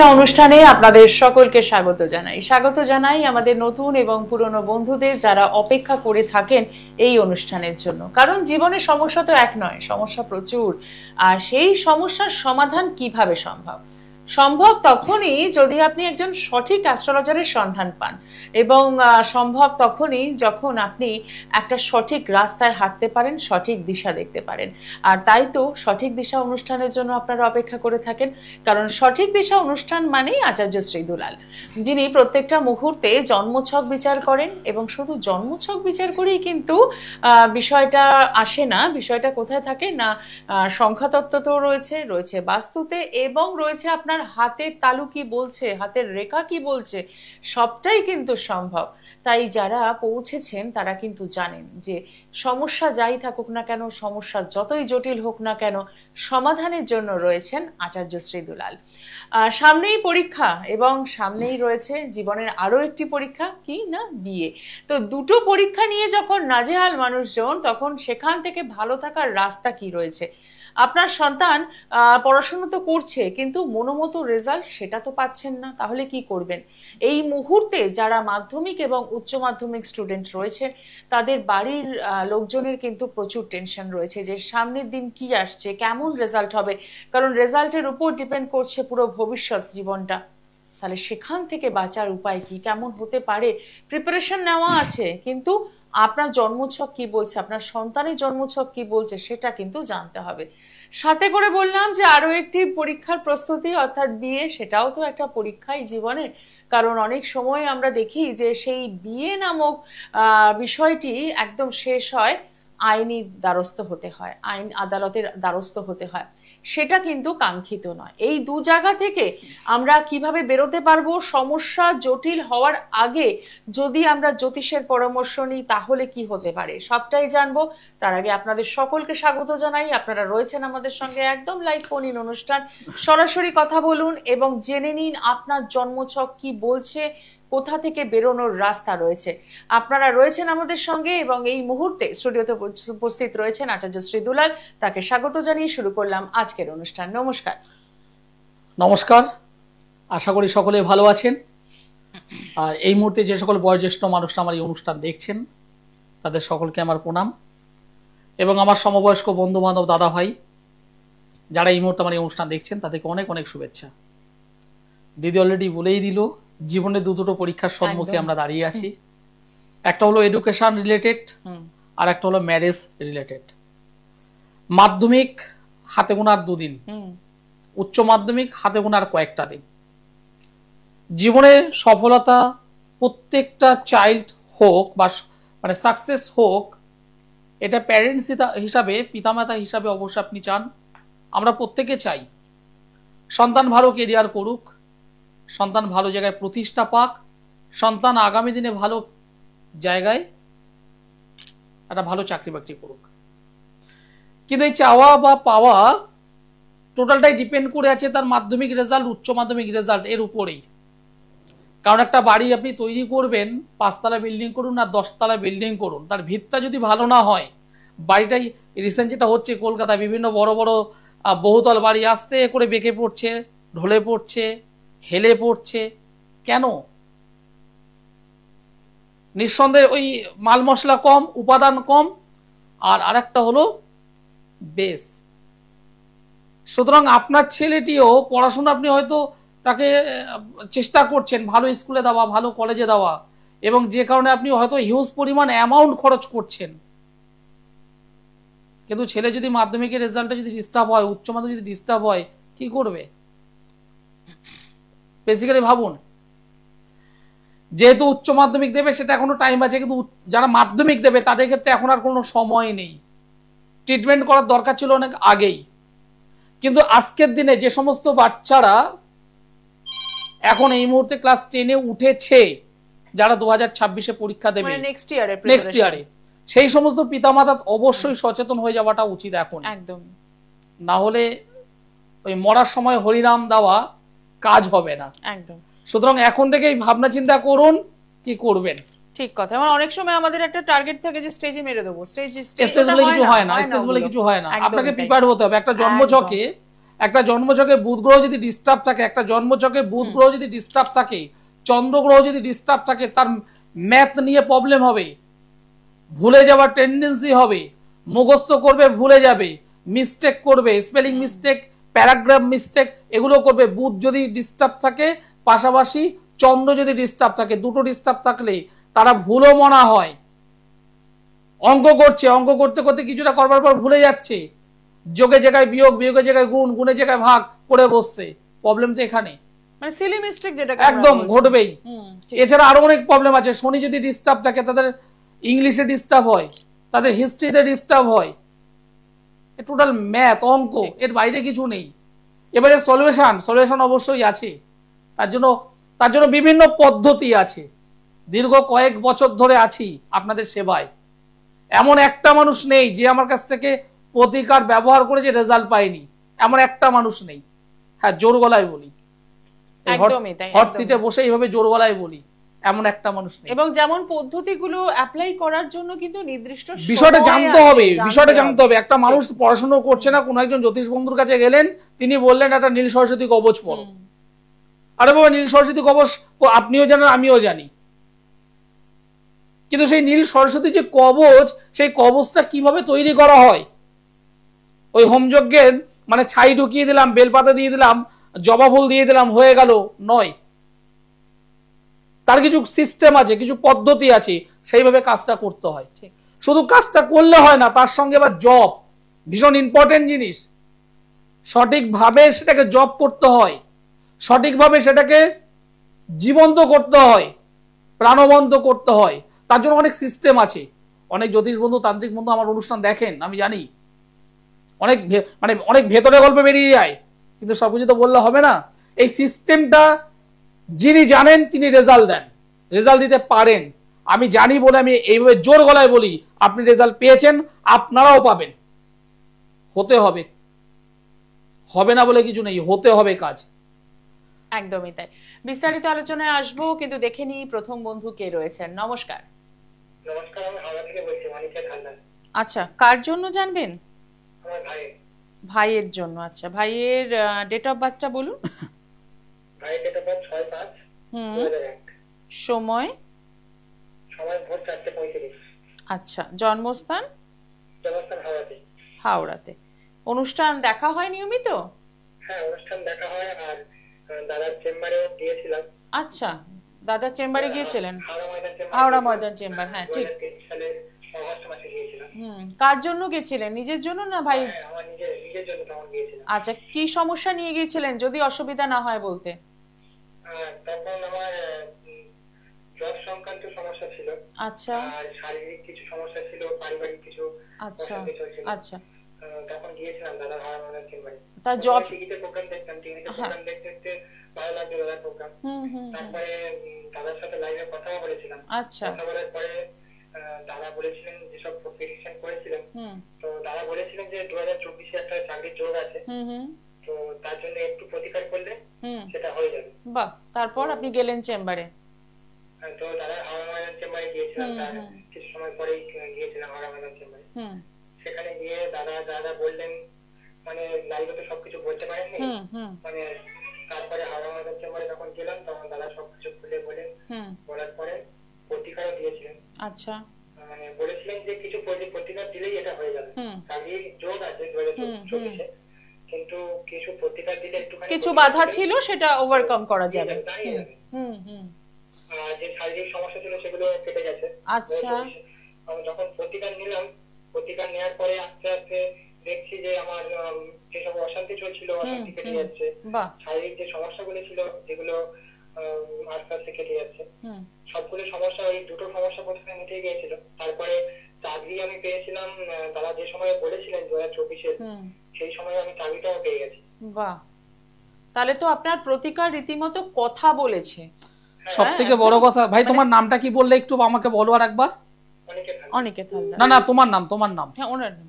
দিশা অনুষ্ঠানে আপনাদের সকলকে স্বাগত জানাই আমাদের নতুন এবং পুরনো বন্ধুদের যারা অপেক্ষা করে থাকেন এই অনুষ্ঠানের জন্য। কারণ জীবনে সমস্যা তো এক নয়, সমস্যা প্রচুর। আর সেই সমস্যার সমাধান কিভাবে সম্ভব তখনই যদি আপনি একজন সঠিক অ্যাস্ট্রোলজারের সন্ধান পান, এবং সম্ভব তখনই যখন আপনি একটা সঠিক রাস্তায় হাঁটতে পারেন, সঠিক দিশা দেখতে পারেন। আর তাই তো সঠিক দিশা অনুষ্ঠানের জন্য আপনারা অপেক্ষা করে থাকেন, কারণ সঠিক দিশা অনুষ্ঠান মানেই আচার্য শ্রী দুলাল, যিনি প্রত্যেকটা মুহূর্তে জন্মছক বিচার করেন। এবং শুধু জন্মছক বিচার করেই কিন্তু বিষয়টা আসে না। বিষয়টা কোথায় থাকে না, সংখ্যাতত্ত্ব রয়েছে বাস্তুতে, এবং রয়েছে আপনার হাতের তালু কি বলছে, হাতের রেখা কি বলছে, সবটাই কিন্তু সম্ভব। তাই যারা পৌঁছেছেন তারা কিন্তু জানেন যে সমস্যা যাই থাকুক না কেন, সমস্যা যতই জটিল হোক না কেন, সমাধানের জন্য রয়েছেন আচার্য শ্রী দুলাল। সামনেই পরীক্ষা, এবং সামনেই রয়েছে জীবনের আরো একটি পরীক্ষা, কি না বিয়ে। তো দুটো পরীক্ষা নিয়ে যখন নাজেহাল মানুষজন, তখন সেখান থেকে ভালো থাকার রাস্তা কি রয়েছে? আপনার সন্তান পড়াশোনা তো করছে, কিন্তু মনোমতো রেজাল্ট সেটা তো পাচ্ছেন না, তাহলে কি করবেন? এই মুহূর্তে যারা মাধ্যমিক এবং উচ্চ মাধ্যমিক স্টুডেন্ট রয়েছে, তাদের বাড়ির লোকজনের কিন্তু প্রচুর টেনশন রয়েছে যে সামনের দিন কি আসছে, কেমন রেজাল্ট হবে, কারণ রেজাল্টের উপর ডিপেন্ড করছে পুরো ভবিষ্যৎ জীবনটা। তাহলে সেখান থেকে বাঁচার উপায় কি, কেমন হতে পারে? প্রিপারেশন নেওয়া আছে, কিন্তু আপনার জন্মছক কি বলছে, আপনার সন্তানের জন্মছক কি বলছে, সেটা কিন্তু জানতে হবে। সাথে করে বললাম যে আরো একটি পরীক্ষার প্রস্তুতি, অর্থাৎ বিয়ে, সেটাও তো একটা পরীক্ষাই জীবনে। কারণ অনেক সময় আমরা দেখি যে সেই বিয়ে নামক বিষয়টি একদম শেষ হয় আইনি দ্বারস্থ হতে হয়, আইন আদালতের দ্বারস্থ হতে হয়, সেটা কিন্তু কাঙ্ক্ষিত নয়। এই দু জায়গা থেকে আমরা কিভাবে বেরোতে পারবো, সমস্যা জটিল হওয়ার আগে যদি আমরা জ্যোতিষের পরামর্শ নিই তাহলে কি হতে পারে, সবটাই জানবো। তার আগে আপনাদের সকলকে স্বাগত জানাই। আপনারা রয়েছেন আমাদের সঙ্গে একদম লাইভ ফোন ইন অনুষ্ঠান, সরাসরি কথা বলুন এবং জেনে নিন আপনার জন্মছক কি বলছে, কোথা থেকে বেরোনোর রাস্তা রয়েছে। আপনারা রয়েছেন আমাদের সঙ্গে, এবং এই মুহূর্তে স্টুডিওতে উপস্থিত রয়েছেন আচার্য শ্রী দুলাল। তাকে স্বাগত জানিয়ে শুরু করলাম আজকের অনুষ্ঠান। নমস্কার। নমস্কার, আশা করি সকলে ভালো আছেন। আর এই মুহূর্তে যে সকল বয়োজ্যেষ্ঠ মানুষরা আমার এই অনুষ্ঠান দেখছেন, তাদের সকলকে আমার প্রণাম, এবং আমার সমবয়স্ক বন্ধু বান্ধব, দাদা ভাই যারা এই মুহূর্তে আমার এই অনুষ্ঠান দেখছেন, তাদেরকে অনেক অনেক শুভেচ্ছা। দিদি অলরেডি বলেই দিল, জীবনে দুটো পরীক্ষার সম্মুখে আমরা দাঁড়িয়ে আছি। একটা হলো এডুকেশন রিলেটেড, আর একটা হলো ম্যারেজ রিলেটেড। মাধ্যমিক হাতে গোনার দুদিন, উচ্চ মাধ্যমিক হাতে গোনার কয়েকটা দিন। জীবনে সফলতা প্রত্যেকটা চাইল্ড হোক বা মানে সাকসেস হোক, এটা প্যারেন্টস হিসাবে, পিতামাতা হিসাবে অবশ্যই আপনি চান, আমরা প্রত্যেকে চাই সন্তান ভালো কেরিয়ার করুক, সন্তান ভালো জায়গায় প্রতিষ্ঠা পাক, সন্তান আগামী দিনে ভালো জায়গায় একটা ভালো চাকরি বাকরি করুক। কিন্তু এই চাওয়া বা পাওয়া টোটালটাই ডিপেন্ড করে আছে তার মাধ্যমিক রেজাল্ট, উচ্চ মাধ্যমিক রেজাল্ট এর উপরেই। কারণ একটা বাড়ি আপনি তৈরি করবেন, 5 তলা বিল্ডিং করুন আর 10 তলা বিল্ডিং করুন, তার ভিতটা যদি ভালো না হয়, বাড়িটাই রিসেন্ট যেটা হচ্ছে কলকাতায় বিভিন্ন বড় বড় বহুতল বাড়ি আস্তে করে বেঁকে পড়ছে, ঢলে পড়ছে, হেলে পড়ছে। কেন? নিঃসন্দেহে ওই মাল মশলা কম, উপাদান কম, আর আরেকটা হলো বেস। সুতরাং আপনার ছেলেটিও পড়াশোনা, আপনি হয়তো তাকে চেষ্টা করছেন ভালো স্কুলে দেওয়া, ভালো কলেজে দেওয়া, এবং যে কারণে আপনি হয়তো হিউজ পরিমাণ অ্যামাউন্ট খরচ করছেন, কিন্তু ছেলে যদি মাধ্যমিকের রেজাল্টে যদি ডিস্টার্ব হয়, উচ্চ মাধ্যমিক যদি ডিস্টার্ব হয়, কি করবে? বেসিক্যালি ভাবুন, যেহেতু উচ্চ মাধ্যমিক দেবে সেটা এখনো টাইম আছে, কিন্তু যারা মাধ্যমিক দেবে তাদের ক্ষেত্রে এখন আর কোনো সময় নেই। ট্রিটমেন্ট করার দরকার ছিল অনেক আগেই। কিন্তু আজকের দিনে যে সমস্ত বাচ্চারা এখন এই মুহূর্তে ক্লাস 10-এ উঠেছে, যারা 2026-এ পরীক্ষা দেবে নেক্সট ইয়ারে, সেই সমস্ত পিতামাতা অবশ্যই সচেতন হয়ে যাওয়াটা উচিত এখন। একদম, না হলে ওই মরার সময় হরিনাম দেওয়া কাজ হবে না। একদম। সুতরাং এখন থেকেই ভাবনা চিন্তা করুন কি করবেন। ঠিক কথা। মানে অনেক সময় আমাদের একটা টার্গেট থাকে যে স্টেজে মেরে দেবো, স্টেজ বলে কিছু হয় না, স্টেজ বলে কিছু হয় না। আপনাকে প্রিপেয়ার হতে হবে। একটা জন্মছকে একটা জন্মছকে বুধ গ্রহ যদি ডিস্টার্ব থাকে, একটা জন্মছকে বুধ গ্রহ যদি ডিস্টার্ব থাকে, চন্দ্র গ্রহ যদি ডিস্টার্ব থাকে, তার ম্যাথ নিয়ে প্রবলেম হবে, ভুলে যাওয়ার টেন্ডেন্সি হবে, মুখস্থ করবে ভুলে যাবে, মিস্টেক করবে, স্পেলিং মিস্টেক, প্যারাগ্রাফ মিস্টেক, এগুলো করবে। বুধ যদি ডিস্টার্ব থাকে, পাশাপাশি চন্দ্র যদি ডিস্টার্ব থাকে, দুটো ডিস্টার্ব থাকলে তারা ভুলও মনা হয়। অঙ্ক করছে, অঙ্ক করতে করতে কিছুটা করবার পর ভুলে যাচ্ছে, যোগে জায়গায় বিয়োগ, বিয়োগের জায়গায় গুণ, গুণের জায়গায় ভাগ করে বসছে। প্রবলেম তো এখানে, মানে সিলি মিস্টেক যেটা একদম ঘটবেই। এছাড়া আরো অনেক প্রবলেম আছে। শনি যদি ডিস্টার্ব থাকে, তাদের ইংলিশে ডিস্টার্ব হয়, তাদের হিস্ট্রিতে ডিস্টার্ব হয়। টোটাল ম্যাথ, অঙ্ক, এর বাইরে কিছু নেই। এবারে সলিউশন অবশ্যই আছে। তার জন্য বিভিন্ন পদ্ধতি আছে। দীর্ঘ কয়েক বছর ধরে আছি আপনাদের সেবায়। এমন একটা মানুষ নেই যে আমার কাছ থেকে প্রতিকার ব্যবহার করেছে রেজাল্ট পায়নি, এমন একটা মানুষ নেই। হ্যাঁ, জোর গলায় বলি, হট সিটে বসে এইভাবে জোর গলায় বলি, এমন একটা মানুষ নেই। এবং যেমন পদ্ধতিগুলো অ্যাপ্লাই করার জন্য কিন্তু নির্দিষ্ট বিষয়টা জানতে হবে। একটা মানুষ পড়াশোনা করছে না, কোন একজন জ্যোতিষ বন্ধুর কাছে গেলেন, তিনি বললেন একটা নীল সরস্বতী কবচ পড়ো। আরে বাবা, নীল সরস্বতী কবচ আপনিও জানেন, আমিও জানি, কিন্তু সেই নীল সরস্বতী যে কবচ, সেই কবচটা কিভাবে তৈরি করা হয়? ওই হোমযজ্ঞের মানে ছাই ঢুকিয়ে দিলাম, বেলপাতা দিয়ে দিলাম, জবা ফুল দিয়ে দিলাম, হয়ে গেল নয়। তার কিছু সিস্টেম আছে, কিছু পদ্ধতি আছে, সেইভাবে কাজটা করতে হয়। শুধু কাজটা করলে হয় না, তার সঙ্গে আবার জব, ভীষণ ইম্পর্টেন্ট জিনিস। সঠিকভাবে সেটাকে জব করতে হয়, সঠিকভাবে সেটাকে জীবন্ত করতে হয়, প্রাণবন্ত করতে হয়। তার জন্য অনেক সিস্টেম আছে। অনেক জ্যোতিষ বন্ধু, তান্ত্রিক বন্ধু আমার অনুষ্ঠান দেখেন, আমি জানি, অনেক ভেতরে গল্প বেরিয়ে যায়, কিন্তু সবকিছু তো বললে হবে না। এই সিস্টেমটা যিনি জানেন তিনি রেজাল্ট দেন, রেজাল্ট দিতে পারেন। আমি জানি বলে আমি এইভাবে জোর গলায় বলি, আপনি রেজাল্ট পেয়েছেন, আপনারাও পাবেন। হতে হবে, হবে না বলে কিছু নেই, হতে হবে কাজ। একদমই তাই। বিস্তারিত আলোচনায় আসবো, কিন্তু দেখে নিই প্রথম বন্ধু কে রয়েছেন। নমস্কার। নমস্কার, আমি হাওড়া থেকে বলছি, অনিকেত হালদার। আচ্ছা, কার জন্য জানবেন? আমার ভাইয়ের জন্য। আচ্ছা, ভাইয়ের ডেট অফ বার্থটা বলুন। ভাইয়ের ডেট অফ বার্থ 6/5/2001। সময় ভোর 4:35। আচ্ছা, জন্মস্থান? জন্মস্থান হাওড়াতে। হাওড়াতে। অনুষ্ঠান দেখা হয় নিয়মিত? হ্যাঁ, অনুষ্ঠান দেখা হয়, আর দাদার চেম্বারেও গিয়েছিলাম। আচ্ছা, দাদার চেম্বারে গিয়েছিলেন? হাওড়া ময়দান চেম্বার, হ্যাঁ ঠিক। 2023 সালের অগস্ট মাসে গিয়েছিলাম। কার জন্য গিয়েছিলেন, নিজের জন্য না ভাই? আমার নিজের জন্য তখন গিয়েছিলাম। আচ্ছা, কি সমস্যা নিয়ে গিয়েছিলেন, যদি অসুবিধা না হয় বলতে? তখন আমার জ্বর সংক্রান্ত সমস্যা ছিল। আচ্ছা। আর শারীরিক কিছু সমস্যা ছিল, পারিবারিক কিছু। আচ্ছা আচ্ছা। তখন গিয়েছিলাম দাদার হাওড়া ময়দান চেম্বারে। তা জব টিভিতে প্রোগ্রাম দেখতাম, দেখতে ভালো লাগলো দাদার প্রোগ্রাম। তারপরে দাদার সাথে লাইভে কথাও বলেছিলাম। আচ্ছা। কথা বলার পরে দাদা বলেছিলেন যেসব প্রেডিকশন করেছিলেন, তো দাদা বলেছিলেন যে 2024-এ একটা চাকরির যোগ আছে, তো তার জন্য একটু প্রতিকার করলে সেটা হয়ে যাবে। বাহ, তারপর আপনি গেলেন চেম্বারে? তো দাদা হাওড়া ময়দান চেম্বারে গিয়েছিলাম, তার কিছু সময় পরেই গিয়েছিলাম হাওড়া ময়দান চেম্বারে। সেখানে গিয়ে দাদা বললেন, মানে লাইভে তো সবকিছু বলতে পারেননি, মানে তারপরে হাওড়া ময়দান চেম্বারে যখন গেলাম তখন দাদা সবকিছু খুলে বলার পরে প্রতিকারও দিয়েছিলেন। আচ্ছা। মানে বলেছিলেন যে কিছু প্রতিকার দিলেই এটা হয়ে যাবে, চাকরির যোগ আছে 2024-এ, কিন্তু কিছু প্রতিকার দিলে একটুখানি কিছু বাধা ছিল, সেটা ওভারকাম করা যাবে। যে শারীরিক সমস্যা ছিল সেগুলো কেটে গেছে। আচ্ছা। যখন প্রতিকার নিলাম, প্রতিকার নেওয়ার পরে আস্তে আস্তে দেখছি যে আমার যেসব অশান্তি চলছিল, অশান্তি কেটে যাচ্ছে। শারীরিক যে সমস্যাগুলো ছিল যেগুলো আস্তে আস্তে কেটে যাচ্ছে। সবগুলো সমস্যা, ওই দুটো সমস্যা প্রথমে মিটে গিয়েছিল। তারপরে চাকরি আমি পেয়েছিলাম, দাদা যে সময় বলেছিলেন 2024-এ, সেই সময় আমি চাকরিটাও পেয়ে গেছি। বাহ, তাহলে তো আপনার প্রতিকার রীতিমতো কথা বলেছে। সব থেকে বড় কথা ভাই, তোমার নামটা কি বললে একটু আমাকে বলো আর একবার? অনিকেত হালদার। না, তোমার নাম। হ্যাঁ, ওনার নাম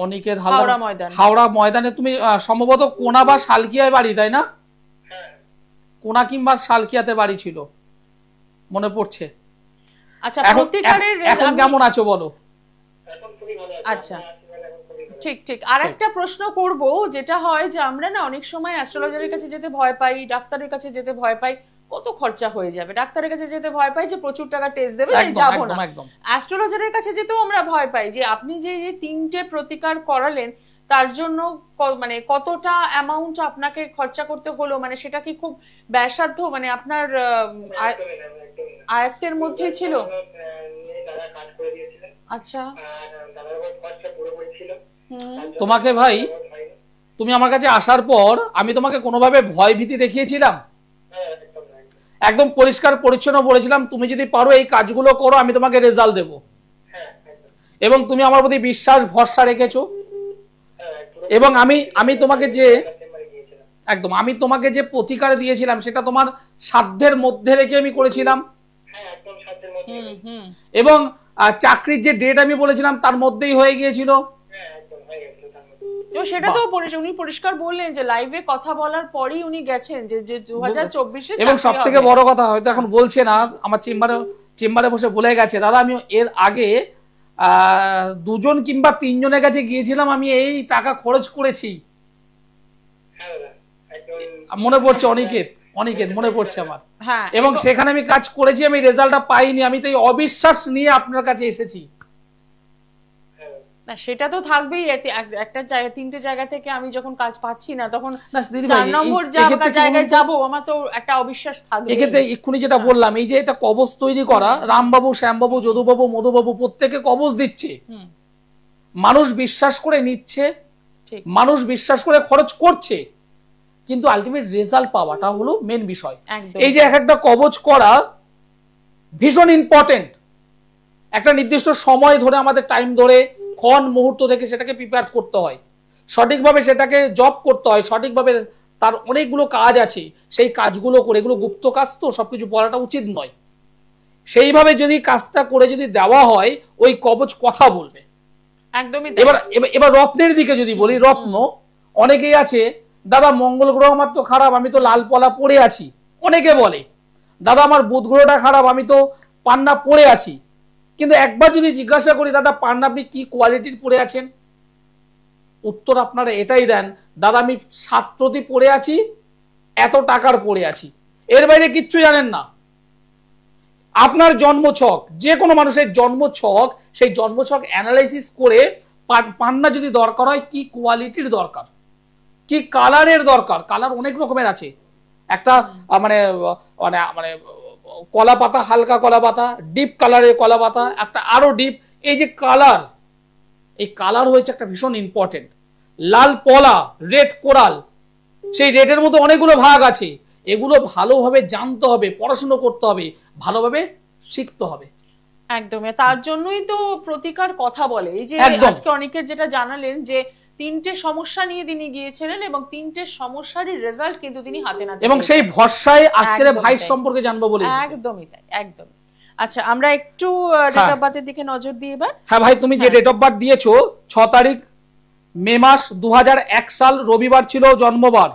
অনিকেত হালদার, হাওড়া ময়দানে। তুমি সম্ভবত কোনা বা শালকিয়ায় বাড়ি, তাই না? কোনা কিংবা শালকিয়াতে বাড়ি ছিল মনে পড়ছে। আচ্ছা, প্রতিকারের এখন কেমন আছো বলো? এখন খুবই ভালো আছি। আচ্ছা, ঠিক ঠিক। আর একটা প্রশ্ন করব, যেটা হয় যে আমরা না অনেক সময় অ্যাস্ট্রোলজারের কাছে যেতে ভয় পাই, ডাক্তারের কাছে যেতে ভয় পাই, কত খরচা হয়ে যাবে, ডাক্তারের কাছে যেতে ভয় পাই যে প্রচুর টাকা টেস্ট দেবে, যাবো না। অ্যাস্ট্রোলজারের কাছে যেতেও আমরা ভয় পাই যে আপনি যে 3টে প্রতিকার করালেন তার জন্য মানে কতটা অ্যামাউন্ট আপনাকে খরচা করতে হলো, মানে সেটা কি খুব ব্যয়সাধ্য, মানে আপনার আয়ত্তের মধ্যে ছিল? আচ্ছা, তোমাকে ভাই, তুমি আমার কাছে আসার পর আমি তোমাকে কোনোভাবে ভয় ভীতি দেখিয়েছিলাম? একদম পরিষ্কার পরিচ্ছন্ন বলেছিলাম তুমি যদি পারো এই কাজগুলো করো আমি তোমাকে রেজাল্ট দেবো, এবং তুমি আমার প্রতি বিশ্বাস ভরসা রেখেছো। এবং আমি তোমাকে যে একদম আমি তোমাকে যে প্রতিকার দিয়েছিলাম সেটা তোমার সাধ্যের মধ্যে রেখে আমি করেছিলাম, এবং চাকরির যে ডেট আমি বলেছিলাম তার মধ্যেই হয়ে গিয়েছিল। তো সেটা তো উনি পরিষ্কার বললেন যে লাইভে কথা বলার পরেই উনি গেছেন যে 2024-এ। এবং সবথেকে বড় কথা হয়তো এখন বলছে না, আমার চেম্বারে বসে বলে গেছে, দাদা আমি এর আগে 2জন কিংবা 3জনের কাছে গিয়েছিলাম, আমি এই টাকা খরচ করেছি। মনে পড়ছে অনিকেত মনে পড়ছে আমার। এবং সেখানে আমি কাজ করেছি, আমি রেজাল্টটা পাইনি, আমি তো এই অবিশ্বাস নিয়ে আপনার কাছে এসেছি। না সেটা তো থাকবেই, একটা জায়গা 3টে জায়গা থেকে আমি যখন কাজ পাচ্ছি না তখন 4 নম্বর জায়গায় যাব, আমার তো একটা অবিশ্বাস থাকবে। এক্ষেত্রে এক্ষুনি যেটা বললাম, এই যে এটা কবচ তৈরি করা, রামবাবু, শ্যামবাবু, যদুবাবু, মধুবাবু প্রত্যেকে কবচ দিচ্ছে, মানুষ বিশ্বাস করে নিচ্ছে, মানুষ বিশ্বাস করে খরচ করছে, কিন্তু আলটিমেট রেজাল্ট পাওয়াটা হলো মেন বিষয়। এই যে একটা কবচ করা ভীষণ ইম্পর্টেন্ট, একটা নির্দিষ্ট সময় ধরে আমাদের টাইম ধরে ক্ষণ মুহূর্ত থেকে সেটাকে প্রিপেয়ার করতে হয়, সঠিকভাবে সেটাকে জব করতে হয়, সঠিকভাবে তার অনেকগুলো কাজ আছে, সেই কাজগুলো করে, এগুলো গুপ্ত কাজ তো সবকিছু বলাটা উচিত নয়, সেইভাবে যদি কাজটা করে যদি দেওয়া হয় ওই কবচ কথা বলবে একদমই। এবার রত্নের দিকে যদি বলি, রত্ন অনেকেই আছে, দাদা মঙ্গল গ্রহ আমার তো খারাপ, আমি তো লাল পলা পড়ে আছি, অনেকে বলে দাদা আমার বুধ গ্রহটা খারাপ, আমি তো পান্না পড়ে আছি। কিন্তু একবার যদি জিজ্ঞাসা করি দাদা পান্না আপনি কি কোয়ালিটির পড়ে আছেন, উত্তর আপনারা এটাই দেন, দাদা আমি 7 পড়ে আছি, এত টাকার পড়ে আছি, এর বাইরে কিচ্ছু জানেন না। আপনার জন্মছক, যে কোনো মানুষের জন্মছক, সেই জন্মছক অ্যানালাইসিস করে পান্না যদি দরকার হয় কি কোয়ালিটির দরকার, কি কালারের দরকার, কালার অনেক রকমের আছে, একটা মানে মানে মানে কলা পাতা, হালকা কলা পাতা, ডিপ কালারের কলা পাতা, একটা আরো ডিপ, এই যে কালার, এই কালার হয়েছে একটা ভীষণ ইম্পর্টেন্ট। লাল পলা, রেড কোরাল, সেই রেডের মধ্যে অনেকগুলো ভাগ আছে, এগুলো ভালোভাবে জানতে হবে, পড়াশোনা করতে হবে, ভালোভাবে শিখতে হবে। একদমই, তার জন্যই তো প্রতিকার কথা বলে। এই যে আজকে অনেকের যেটা জানালেন যে 3টে সমস্যা নিয়ে তিনি গিয়েছিলেন এবং 3টে সমস্যারই রেজাল্ট কিন্তু তিনি হাতে নাতে, এবং সেই ভরসায় আজকের ভাইয়ের সম্পর্কে জানবো বলে। একদমই তাই, একদমই। আচ্ছা আমরা একটু ডেট অফ বার্থের দিকে নজর দিই এবার। হ্যাঁ ভাই, তুমি যে ডেট অফ বার্থ দিয়েছো 6 তারিখ মে মাস 2001 সাল, রবিবার ছিল জন্মবার,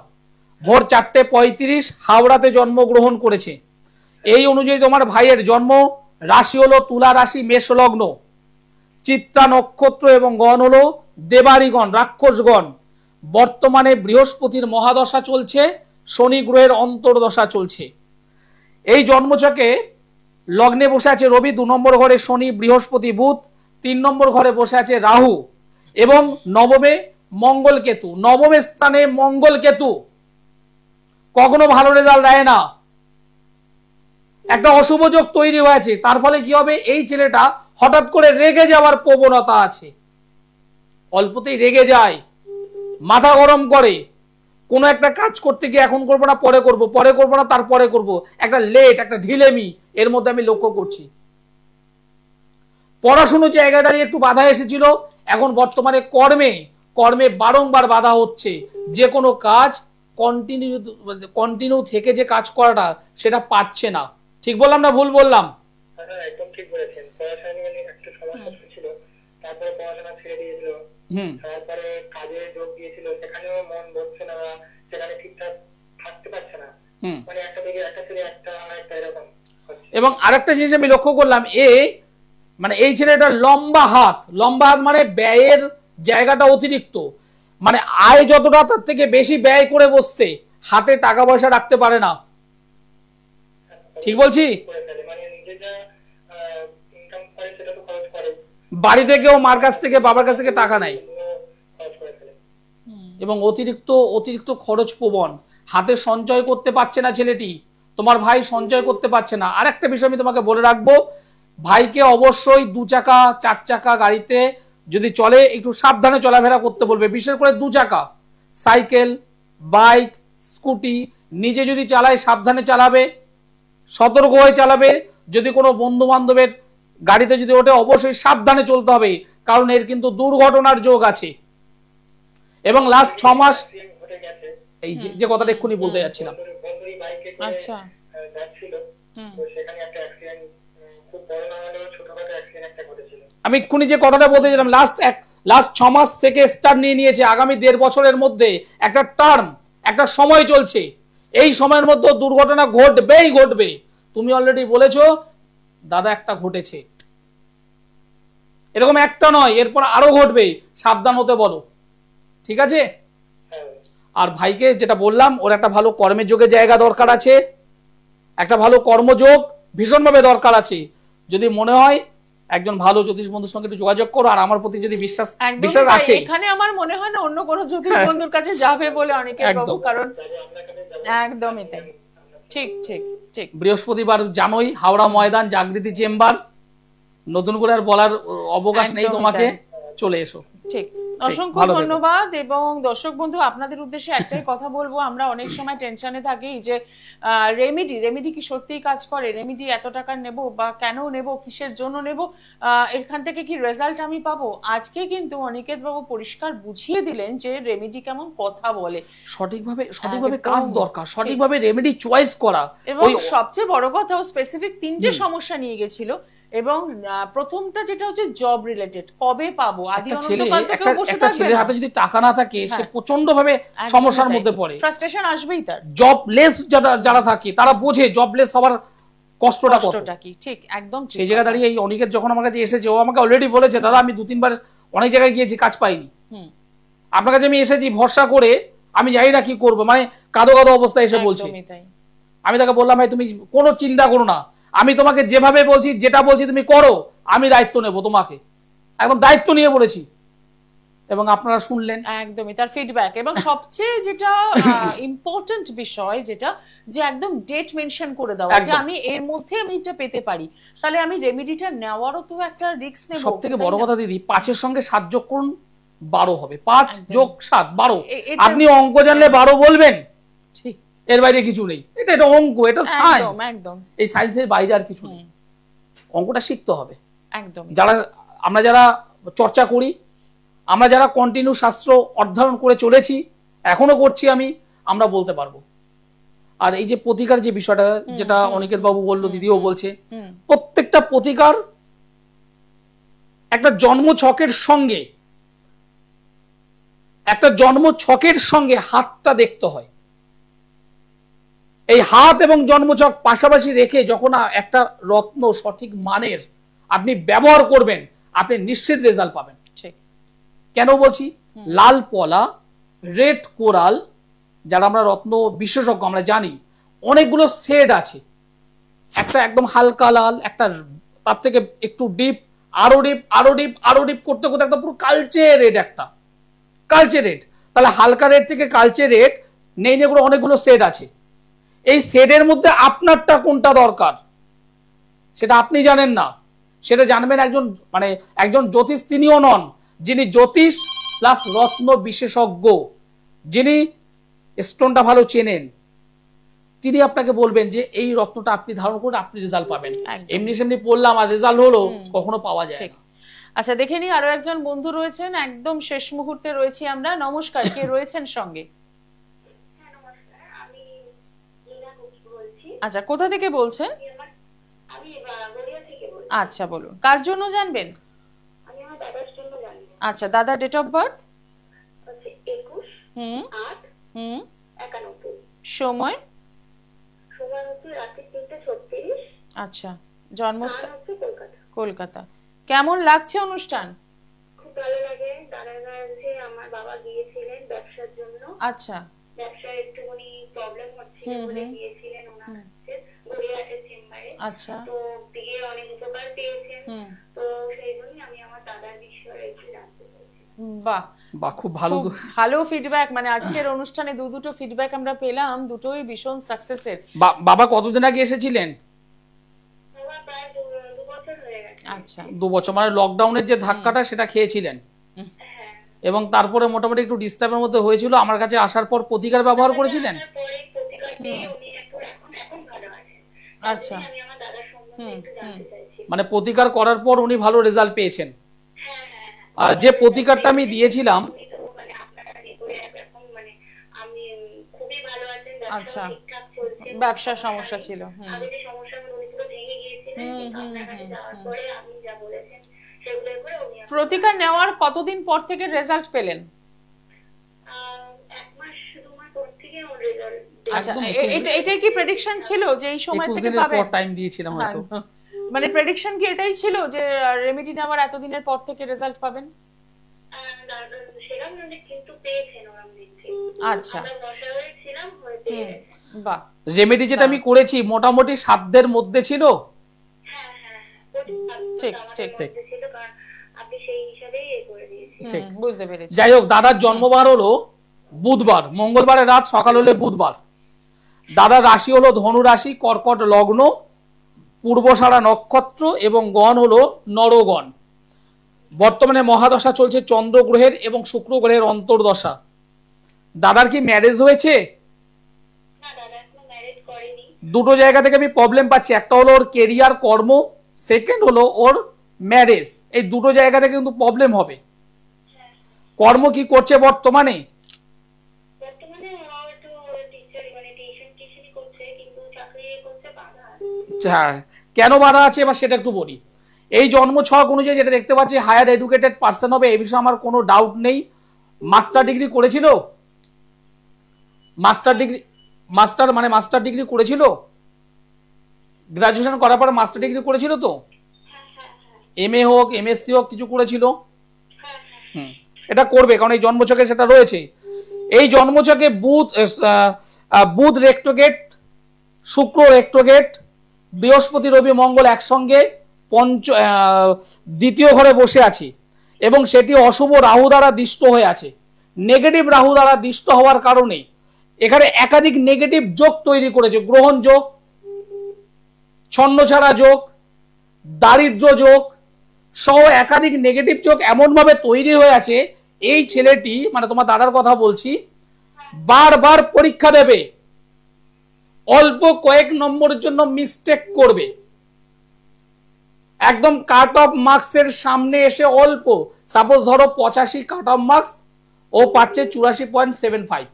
ভোর 4:35 হাওড়াতে জন্মগ্রহণ করেছে। এই অনুযায়ী তোমার ভাইয়ের জন্ম রাশি হলো তুলা রাশি, মেষ লগ্ন, চিত্রা নক্ষত্র এবং গণ হলো দেবারিগণ, রাক্ষসগণ। বর্তমানে বৃহস্পতির মহাদশা চলছে, শনি গ্রহের অন্তর্দশা চলছে। এই জন্মছকে লগ্নে বসে আছে রবি, 2 নম্বর ঘরে শনি, বৃহস্পতি, বুধ, 3 নম্বর ঘরে বসে আছে রাহু, এবং নবমে মঙ্গল কেতু। নবম স্থানে মঙ্গল কেতু কখনো ভালো রেজাল্ট দেয় না, একটা অশুভ যোগ তৈরি হয়েছে। তার ফলে কি হবে, এই ছেলেটা হঠাৎ করে রেগে যাওয়ার প্রবণতা আছে, অল্পতেই রেগে যায়, মাথা গরম করে, কোনো একটা কাজ করতে গিয়ে এখন করবো না, পরে করবো, পরে করবো না, তারপরে করবো, একটা লেট, একটা ঢিলেমি এর মধ্যে আমি লক্ষ্য করছি। পড়াশোনার জায়গায় দাঁড়িয়ে একটু বাধা এসেছিল, এখন বর্তমানে কর্মে বারংবার বাধা হচ্ছে। যে কোনো কাজ কন্টিনিউ থেকে যে কাজ করাটা সেটা পারছে না। ঠিক বললাম না ভুল বললাম? একদম ঠিক বলেছেন। পড়াশোনা নিয়ে একটু সমস্যা ছিল, তারপরে পড়াশোনা ছেড়ে দিয়েছিল, তারপরে কাজে যোগ দিয়েছিল, সেখানেও মন বসছে না, সেখানে ঠিকঠাক থাকতে পারছে না, মানে একটা থেকে একটা ছেলে একটা এরকম। এবং আরেকটা জিনিস আমি লক্ষ্য করলাম, মানে এই ছেলেটা লম্বা হাত মানে ব্যয়ের জায়গাটা অতিরিক্ত, মানে আয় যতটা তার থেকে বেশি ব্যয় করে বসছে, হাতে টাকা পয়সা রাখতে পারে না। ঠিক বলছি? বাড়ি থেকেও মার কাছ থেকে বাবার কাছ থেকে টাকা নেয় এবং অতিরিক্ত খরচ প্রবণ, হাতে সঞ্চয় করতে পারছে না ছেলেটি, তোমার ভাই সঞ্চয় করতে পারছে না। আর একটা বিষয় আমি তোমাকে বলে রাখবো, ভাইকে অবশ্যই 2 চাকা 4 চাকা গাড়িতে যদি চলে একটু সাবধানে চলাফেরা করতে বলবে, বিশেষ করে 2 চাকা সাইকেল, বাইক, স্কুটি নিজে যদি চালায় সাবধানে চালাবে, সতর্ক হয়ে চালাবে। যদি কোনো বন্ধু বান্ধবের গাড়িতে যদি ওঠে অবশ্যই সাবধানে চলতে হবে, কারণ এর কিন্তু দুর্ঘটনার যোগ আছে। এবং লাস্ট 6 মাস এই যে কথাটা এক্ষুনি বলতে যাচ্ছিলাম, আচ্ছা আমি এক্ষুনি যে কথাটা বলতে গেলাম, লাস্ট 6 মাস থেকে স্টার্ট নিয়ে নিয়েছে, আগামী 1.5 বছরের মধ্যে একটা টার্ম, একটা সময় চলছে, এই সময়ের মধ্যে দুর্ঘটনা ঘটবে। তুমি অলরেডি বলেছো দাদা একটা ঘটেছে, এরকম একটা নয়, এরপর আরো ঘটবে, সাবধান হতে বলো, ঠিক আছে? আর ভাইকে যেটা বললাম, ওর একটা ভালো কর্মের যোগে জায়গা দরকার আছে, একটা ভালো কর্মযোগ ভীষণভাবে দরকার আছে। যদি মনে হয় একজন ভালো জ্যোতিষ বন্ধুর সঙ্গে একটু যোগাযোগ করো, আর আমার প্রতি যদি বিশ্বাস আছে, এখানে আমার মনে হয় না অন্য কোনো জ্যোতিষ বন্ধুর কাছে যাবে বলে অনেকে বাবু, কারণ একদমই তাই। ঠিক ঠিক ঠিক। বৃহস্পতিবার জানোই হাওড়া ময়দান জাগৃতি চেম্বার, নতুন করে আর বলার অবকাশ নেই তোমাকে, চলে এসো। ঠিক, অসংখ্য ধন্যবাদ। এবং দর্শক বন্ধু, আপনাদের উদ্দেশ্যে একটাই কথা বলবো, আমরা অনেক সময় টেনশনে থাকি যে রেমেডি কি সত্যিই কাজ করে, রেমেডি এত টাকার নেব বা কেন নেব, কিসের জন্য নেব, এখান থেকে কি রেজাল্ট আমি পাবো। আজকে কিন্তু অনিকেত বাবু পরিষ্কার বুঝিয়ে দিলেন যে রেমেডি কেমন কথা বলে, সঠিকভাবে কাজ দরকার, সঠিকভাবে রেমেডি চয়েস করা। এবং সবচেয়ে বড় কথা, ও স্পেসিফিক 3টে সমস্যা নিয়ে গেছিল, এবং প্রথমটা যেটা হচ্ছে জব রিলেটেড, কবে পাবো। একটা ছেলের হাতে যদি টাকা না থাকে, সে প্রচন্ড ভাবে সমস্যার মধ্যে পড়ে, ফ্রাস্ট্রেশন আসবেই তার। জবলেস যারা থাকে তারা বোঝে জবলেস হওয়ার কষ্টটা কি। ঠিক, একদম ঠিক। সেই জায়গায় দাঁড়িয়ে এই অনিকেত যখন আমার কাছে এসেছে, ও আমাকে অলরেডি বলেছে দাদা আমি 2-3 বার অনেক জায়গায় গিয়েছি, কাজ পাইনি, আপনার কাছে আমি এসেছি ভরসা করে, আমি জানি না কি করবো, মানে কাঁদো অবস্থায় এসে বলছে। আমি তাকে বললাম ভাই তুমি কোনো চিন্তা করো না, আমি তোমাকে যেভাবে বলছি, যেটা বলছি তুমি করো, আমি দায়িত্ব নেব, তোমাকে একদম দায়িত্ব নিয়ে বলেছি, এবং আপনারা শুনলেন একদমই তার ফিডব্যাক। এবং সবচেয়ে যেটা ইম্পর্টেন্ট বিষয়, যেটা যে একদম ডেট মেনশন করে দেওয়া, যে আমি এর মধ্যে আমি এটা পেতে পারি, তাহলে আমি রেমেডিটা নেওয়ারও তো একটা রিস্ক নেব। সবথেকে বড় কথা দিদি, 5-এর সঙ্গে 7 যোগ করুন, 12 হবে। 5 যোগ 7 12, আপনি অঙ্ক জানলে 12 বলবেন, ঠিক, এর বাইরে কিছু নেই। এটা অঙ্ক, এটা সায়েন্স, একদম এই সায়েন্সের বাইরে আর কিছু নেই, অঙ্কটা শিখতে হবে। একদম আমরা যারা চর্চা করি, আমরা যারা কন্টিনিউ শাস্ত্র অধ্যয়ন করে চলেছি, এখনো করছি, আমরা বলতে পারবো। আর এই যে প্রতিকার যে বিষয়টা, যেটা অনিকেত বাবু বললো, দিদিও বলছে, প্রত্যেকটা প্রতিকার একটা জন্ম ছকের সঙ্গে হাতটা দেখতে হয়। এই হাত এবং জন্মছক পাশাপাশি রেখে যখন একটা রত্ন সঠিক মানের আপনি ব্যবহার করবেন, আপনি নিশ্চিত রেজাল্ট পাবেন। ঠিক, কেন বলছি, লাল পলা, রেড কোরাল, যারা আমরা রত্ন বিশেষজ্ঞ আমরা জানি, অনেকগুলো শেড আছে, একটা একদম হালকা লাল, একটা তার থেকে একটু ডিপ, আরো ডিপ, আরো ডিপ, আরো ডিপ করতে করতে একটা পুরো কালচে রেড, একটা কালচে রেড। তাহলে হালকা রেড থেকে কালচে রেড নেই, এগুলো অনেকগুলো শেড আছে। এই শেডের মধ্যে আপনারটা কোনটা দরকার সেটা আপনি জানেন না, সেটা জানবেন একজন জ্যোতিষ, তিনিও নন, যিনি জ্যোতিষ প্লাস রত্ন বিশেষজ্ঞ, যিনি স্টোনটা ভালো চেনেন, তিনি আপনাকে বলবেন যে এই রত্নটা আপনি ধারণ করুন, আপনি রেজাল্ট পাবেন। এমনি সেমনি পড়লাম আর রেজাল্ট হলো, কখনো পাওয়া যায় না। আচ্ছা, দেখে নি আরো একজন বন্ধু রয়েছেন, একদম শেষ মুহূর্তে রয়েছি আমরা। নমস্কার, কে রয়েছেন সঙ্গে? আচ্ছা, কোথা থেকে বলছেন? আচ্ছা, বলুন, কার জন্য জানবেন? আচ্ছা, দাদা ডেট অফ বার্থ? সময়? আচ্ছা, জন্মস্থান কলকাতা। কেমন লাগছে অনুষ্ঠান? খুব ভালো লাগে, দাদার কাছে আমার বাবা গিয়েছিলেন ব্যবসার জন্য। আচ্ছা, ব্যবসায় একটুখানি প্রবলেম হচ্ছিল বলে গিয়েছিলেন ওনার কাছে গড়িয়াহাটের চেম্বারে। আচ্ছা, তো দিয়ে অনেক উপকার পেয়েছেন। তো সেই জন্য আমি আমার দাদার বিষয়ে একটু জানতে চাইছি। বাহ বাহ, খুব ভালো ভালো ফিডব্যাক। মানে আজকের অনুষ্ঠানে দুটো ফিডব্যাক আমরা পেলাম, দুটোই ভীষণ সাকসেসের। বাবা কতদিন আগে এসেছিলেন? বাবা প্রায় 2 বছর হয়ে গেছে। আচ্ছা, 2 বছর, মানে লকডাউনের যে ধাক্কাটা সেটা খেয়েছিলেন, এবং তারপরে মোটামুটি একটু ডিস্টার্বের মধ্যে হয়েছিল। আমার কাছে আসার পর প্রতিকার ব্যবহার করেছিলেন? আচ্ছা, মানে প্রতিকার করার পর উনি ভালো রেজাল্ট পেয়েছেন। যে প্রতিকারটা আমি দিয়েছিলাম, আচ্ছা, ব্যবসার সমস্যা ছিল। প্রতিকার নেওয়ার কতদিন পর থেকে রেজাল্ট পেলেন? আচ্ছা, এটাই কি প্রেডিকশন ছিল যে এই সময় থেকে পাবেন? টাইম দিয়েছিলাম হয়তো। মানে প্রেডিকশন কি এটাই ছিল যে রেমেডি নেওয়ার এতদিনের পর থেকে রেজাল্ট পাবেন? আচ্ছা, বাহ। রেমেডি যেটা আমি করেছি মোটামুটি সাধ্যের মধ্যে ছিল। ঠিক ঠিক ঠিক, বুঝতে পেরেছি। যাই হোক, দাদার জন্মবার হলো বুধবার, মঙ্গলবারের রাত, সকাল হলে বুধবার। দাদার রাশি হলো ধনু রাশি, কর্কট লগ্ন, পূর্বসারা নক্ষত্র, এবং গণ হলো নরগণ। বর্তমানে মহাদশা চলছে চন্দ্র গ্রহের এবং শুক্র গ্রহের অন্তর্দশা। দাদার কি ম্যারেজ হয়েছে? দুটো জায়গা থেকে আমি প্রবলেম পাচ্ছি। একটা হলো ওর কেরিয়ার কর্ম, সেকেন্ড হলো ওর ম্যারেজ। এই দুটো জায়গা থেকে কিন্তু প্রবলেম হবে। কর্ম কি করছে বর্তমানে? হ্যাঁ, কেন বাধা আছে এবার সেটা একটু বলি। এই জন্ম ছক অনুযায়ী যেটা দেখতে পাচ্ছি, হায়ার এডুকেটেড পার্সন হবে, এই বিষয়ে আমার কোনো ডাউট নেই। মাস্টার ডিগ্রি করেছিল? মাস্টার ডিগ্রি করেছিল? গ্রাজুয়েশন করার পর মাস্টার ডিগ্রি করেছিল তো? এমএ হোক, এমএসসি হোক, কিছু করেছিল? এটা করবে, কারণ এই জন্মছকে সেটা রয়েছে। এই জন্মছকে বুধ রেক্টোগেট, শুক্র রেক্টোগেট, বৃহস্পতি রবি মঙ্গল একসঙ্গে দ্বিতীয় ঘরে বসে আছে, এবং সেটি অশুভ রাহু দ্বারা দিষ্ট হয়ে আছে। নেগেটিভ রাহু দ্বারা দিষ্ট হওয়ার কারণে এখানে একাধিক নেগেটিভ যোগ তৈরি করেছে। গ্রহণ যোগ, ছন্নছাড়া যোগ, দারিদ্র যোগ সহ একাধিক নেগেটিভ যোগ এমন ভাবে তৈরি হয়ে আছে, এই ছেলেটি, মানে তোমার দাদার কথা বলছি, বারবার পরীক্ষা দেবে, অল্প কয়েক নম্বরের জন্য মিস্টেক করবে, একদম কাট অফ মার্কসের সামনে এসে অল্প, সাপোজ ধরো 85 কাট অফ মার্কস, ও পাচ্ছে 84.75,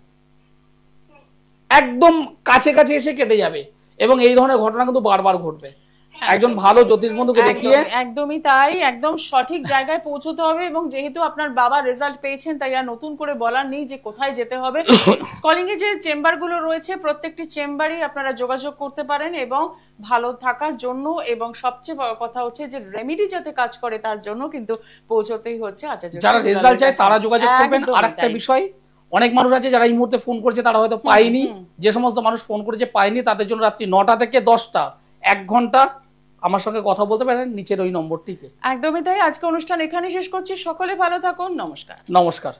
একদম কাছে কাছে এসে কেটে যাবে। এবং এই ধরনের ঘটনা কিন্তু বারবার ঘটবে। একজন ভালো জ্যোতিষ বন্ধুকে দেখিয়ে একদমই তাই, একদম সঠিক জায়গায় পৌঁছতে হবে। এবং যেহেতু আপনার বাবা রেজাল্ট পেয়েছেন, তাই আর নতুন করে বলার নেই যে কোথায় যেতে হবে। স্কলিং এ যে চেম্বারগুলো রয়েছে, প্রত্যেকটি চেম্বারই আপনারা যোগাযোগ করতে পারেন এবং ভালো থাকার জন্য, এবং সবচেয়ে বড় কথা হচ্ছে যে রেমেডি যাতে কাজ করে তার জন্য কিন্তু পৌঁছতেই হচ্ছে আচার্য। যারা রেজাল্ট চায় তারা যোগাযোগ করবেন। আরেকটা বিষয়, অনেক মানুষ আছে যারা এই মুহূর্তে ফোন করছে তারা হয়তো পায়নি। যে সমস্ত মানুষ ফোন করেছে পায়নি, তাদের জন্য রাত্রি 9টা থেকে 10টা 1 ঘন্টা আমার সঙ্গে কথা বলতে পারেন নিচের ওই নম্বরটিতে। একদমই তাই। আজকে অনুষ্ঠান এখানে শেষ করছি। সকলে ভালো থাকুন। নমস্কার। নমস্কার।